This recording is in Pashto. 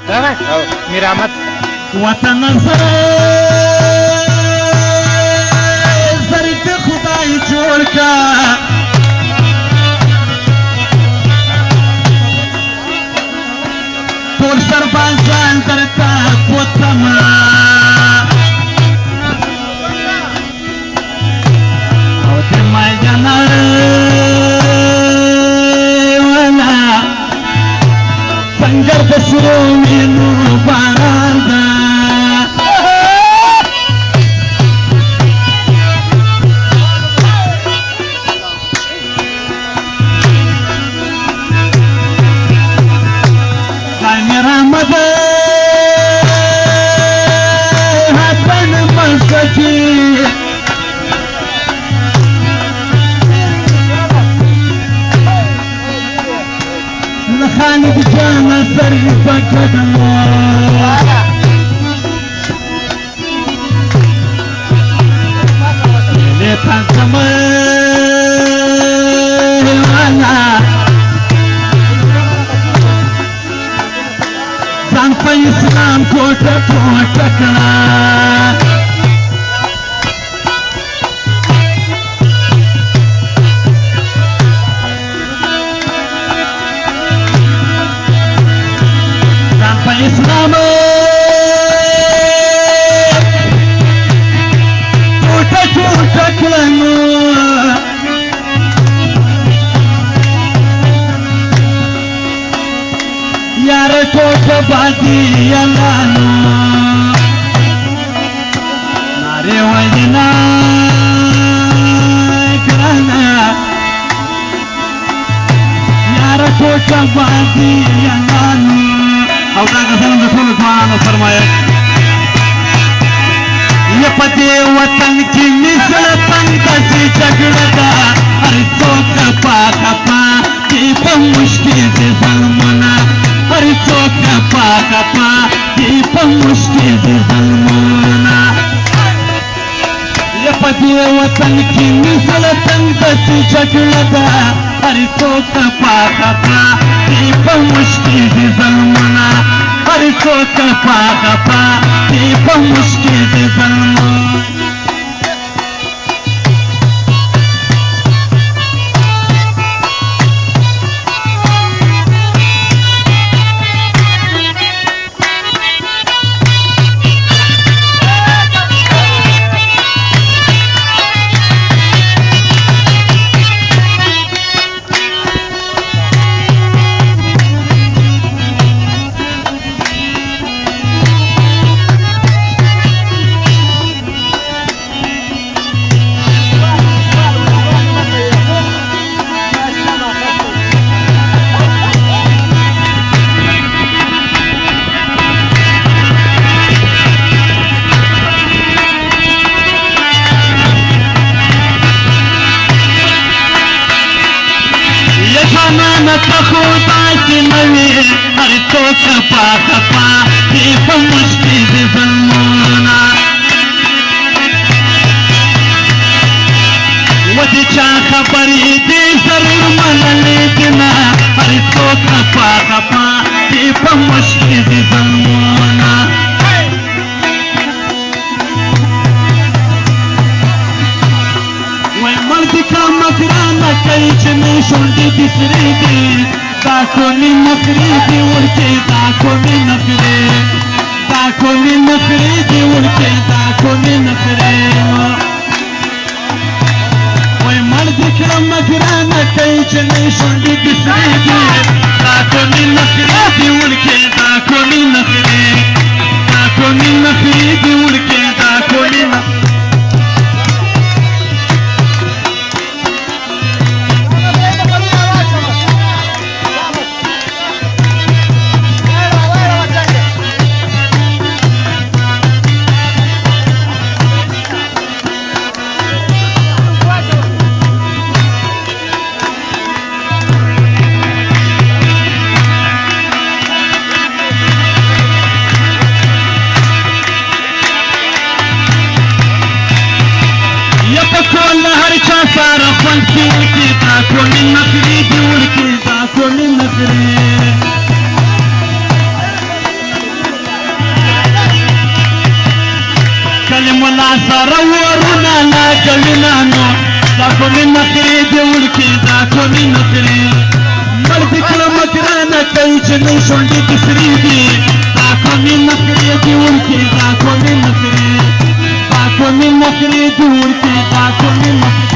میر احمد وطن زر د خدای جوړ کا ټول سربازان درته پوتما او د میدان ولا سنگر د سرو مینو باران ده خالد جانا سر فكدنا ليتان سمانا زان په اسلام کوټه کوټه کړه اسلام ټوټه ټوټه کړنو یار ټوټه باندې یلانو ناره وینا کړنا یار ټوټه باندې یلانو او دا کسان د ټولو ځوانانو فرمایش یا په دې وطن کې مثل تنګ داسې جګړه ده هر څوک خپا خپا دي په مشکل دي ظلمونه هر څوک خپا خپا دي په مشکل دي ظلمونه یا په دې وطن کې مثل تنګ داسې جګړه ده هر څوک خپا خپا دي په مشکل دي ظلمونه هر څوک خپا خپا دي په مشکل دي ظلمونه خدا کی نوی هر څوک خپا خپا دي په مشکل دي ظلمونه ودې چا خبرې دي ضرور منلې دي نه هر څوک خپا خپا دي په مشکل دي ظلمونه وای مرد کا مکرانه کوي چې مې شونډې دي سرې دي دا کومې نخرې دي ورکې دا کومې نخرې دا کومې نخرې دي ورکې دا کومې نخرې وای مرد کا مکرانه کوي چې مې شونډې دي سرې دي دا کومې نخرې دي ورکې دا کومې نخرې دا کومې نخرې دي ورکې دا کومې نخرې سارا خوانکی ورکی دا کومی نخری دی ورکی دا کومی نخری मला सरवरून आला कविनानो दाखव मी नखरे देऊळ की दाखव मी नखरे मर्दिकला मकराना कैच नाही सोंडी तिसरी दी दाखव मी नखरे देऊळ की दाखव मी नखरे दाखव मी नखरे देऊळ की दाखव मी नखरे